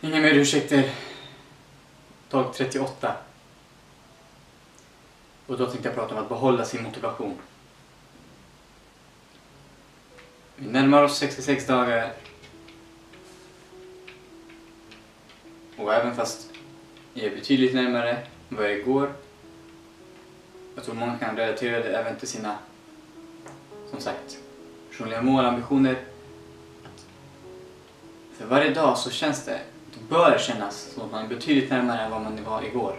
Inga mer ursäkter. Dag 38. Och då tänkte jag prata om att behålla sin motivation. Vi närmar oss 66 dagar. Och även fast jag är betydligt närmare än vad jag igår. Jag tror många kan relatera det även till sina, som sagt, personliga mål och ambitioner. För varje dag så känns det bör kännas som att man är betydligt närmare än vad man var igår.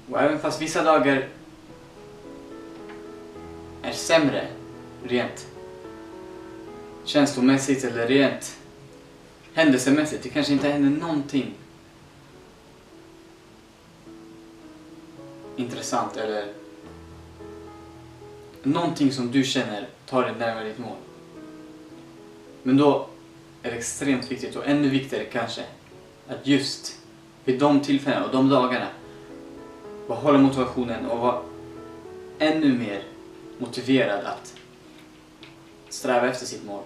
Och även fast vissa dagar är sämre rent känslomässigt eller rent händelsemässigt, det kanske inte händer någonting intressant eller någonting som du känner tar dig närmare ditt mål. Men då är det extremt viktigt, och ännu viktigare kanske, att just vid de tillfällena och de dagarna behålla motivationen och vara ännu mer motiverad att sträva efter sitt mål.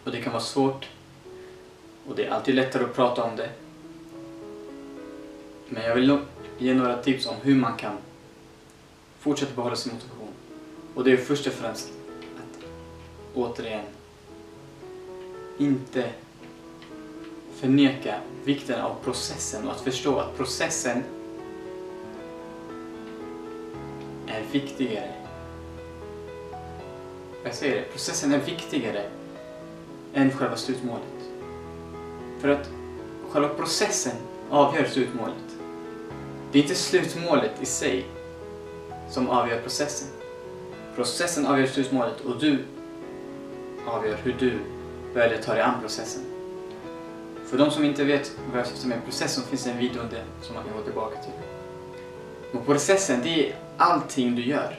Och det kan vara svårt, och det är alltid lättare att prata om det. Men jag vill nog ge några tips om hur man kan fortsätta behålla sin motivation. Och det är först och främst att återigen inte förneka vikten av processen och att förstå att processen är viktigare. Jag säger det, processen är viktigare än själva slutmålet. För att själva processen avgör slutmålet. Det är inte slutmålet i sig som avgör processen. Processen avgör slutmålet, och du avgör hur du väljer att ta dig an processen. För de som inte vet vad jag syftar med processen, finns det en video om det som man kan gå tillbaka till. Och processen, det är allting du gör.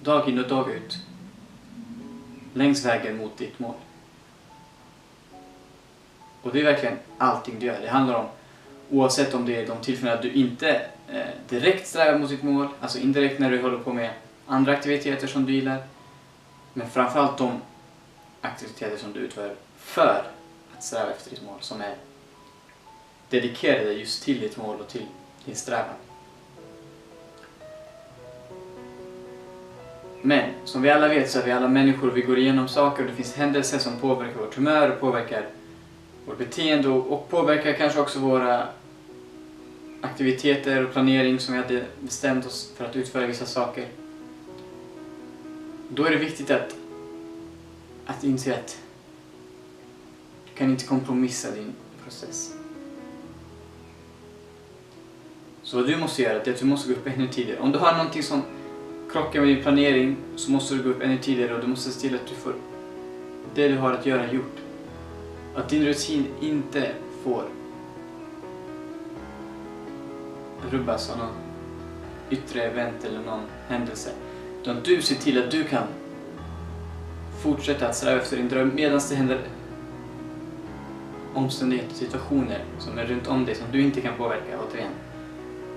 Dag in och dag ut. Längs vägen mot ditt mål. Och det är verkligen allting du gör. Det handlar om, oavsett om det är de tillfällen du inte direkt strävar mot ditt mål, alltså indirekt när du håller på med andra aktiviteter som du gillar, men framförallt de aktiviteter som du utför för att sträva efter ditt mål, som är dedikerade just till ditt mål och till din strävan. Men som vi alla vet så är vi alla människor, och vi går igenom saker, och det finns händelser som påverkar vårt humör och påverkar vårt beteende och påverkar kanske också våra aktiviteter och planering som vi hade bestämt oss för att utföra vissa saker. Då är det viktigt att inse att du kan inte kompromissa din process. Så vad du måste göra är att du måste gå upp ännu tidigare. Om du har någonting som krockar med din planering, så måste du gå upp ännu tidigare, och du måste se till att du får det du har att göra gjort. Att din rutin inte får rubbas av någon yttre event eller någon händelse. Utan du ser till att du kan fortsätta att sträva efter din dröm medan det händer omständigheter och situationer som är runt om dig som du inte kan påverka. Återigen,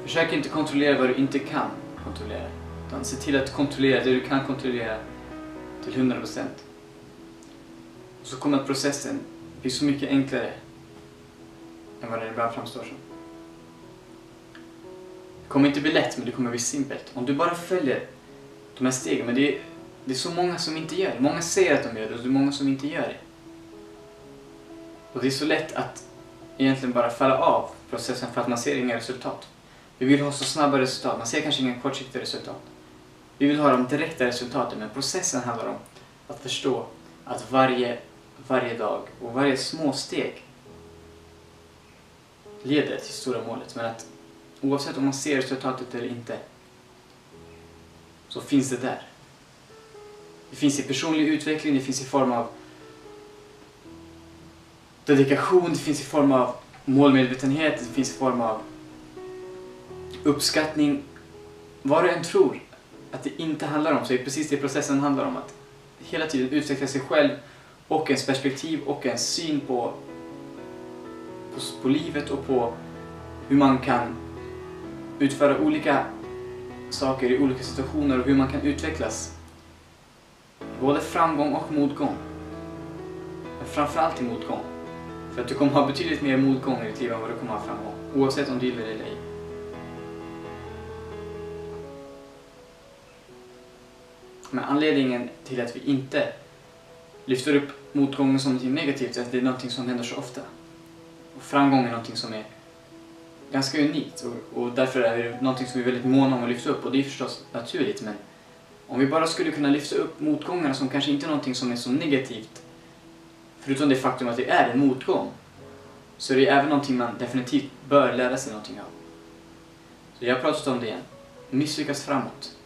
försök inte kontrollera vad du inte kan kontrollera, utan se till att kontrollera det du kan kontrollera till 100%. Och så kommer processen bli så mycket enklare än vad den ibland framstår som. Det kommer inte bli lätt, men det kommer bli simpelt. Om du bara följer de här stegen. Men det är så många som inte gör det. Många säger att de gör det, och det är många som inte gör det. Och det är så lätt att egentligen bara falla av processen för att man ser inga resultat. Vi vill ha så snabba resultat. Man ser kanske inga kortsiktiga resultat. Vi vill ha de direkta resultaten, men processen handlar om att förstå att varje dag och varje små steg leder till stora målet. Men att oavsett om man ser resultatet eller inte, så finns det där. Det finns i personlig utveckling, det finns i form av dedikation, det finns i form av målmedvetenhet, det finns i form av uppskattning. Vad du än tror att det inte handlar om, så är precis det processen handlar om. Att hela tiden utveckla sig själv och ens perspektiv och ens syn på livet och på hur man kan utföra olika saker i olika situationer och hur man kan utvecklas. Både framgång och motgång. Men framförallt i motgång. För att du kommer ha betydligt mer motgång i ditt liv än vad du kommer ha framgång. Oavsett om du gillar det eller ej. Men anledningen till att vi inte lyfter upp motgången som något negativt är att det är något som händer så ofta. Och framgång är något som är ganska unikt. Och därför är det något som vi är väldigt måna om att lyfta upp. Och det är förstås naturligt. Men om vi bara skulle kunna lyfta upp motgångarna som kanske inte är något som är så negativt. Förutom det faktum att det är en motgång. Så är det även någonting man definitivt bör lära sig någonting av. Så jag har pratat om det igen. Misslyckas framåt.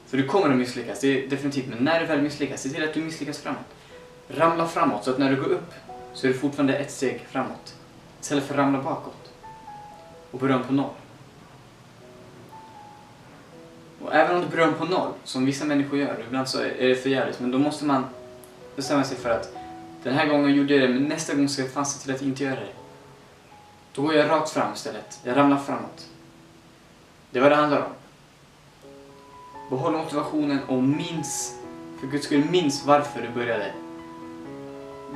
För du kommer att misslyckas, det är definitivt. Men när du väl misslyckas, se till att du misslyckas framåt. Ramla framåt så att när du går upp så är det fortfarande ett steg framåt. Istället för att ramla bakåt. Och börja på noll. Och även om du börjar på noll, som vissa människor gör, ibland så är det förjävligt. Men då måste man bestämma sig för att den här gången gjorde jag det, men nästa gång ska jag fan se till att inte göra det. Då går jag rakt fram istället. Jag ramlar framåt. Det är vad det handlar om. Behåll motivationen och minns, för Guds skull, minns varför du började.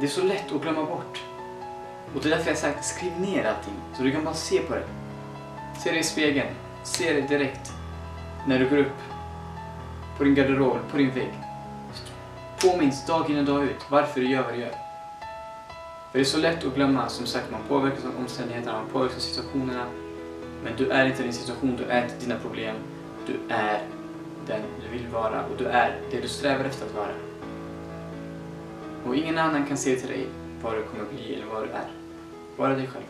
Det är så lätt att glömma bort. Och det är därför jag sagt, skriv ner allting. Så du kan bara se på det. Se det i spegeln. Se det direkt. När du går upp. På din garderob, på din vägg. Påminns dag in och dag ut varför du gör vad du gör. För det är så lätt att glömma, som sagt, man påverkas av omständigheterna, man påverkas av situationerna. Men du är inte din situation, du är inte dina problem. Du är den du vill vara och du är det du strävar efter att vara. Och ingen annan kan se till dig vad du kommer bli eller vad du är. Bara dig själv.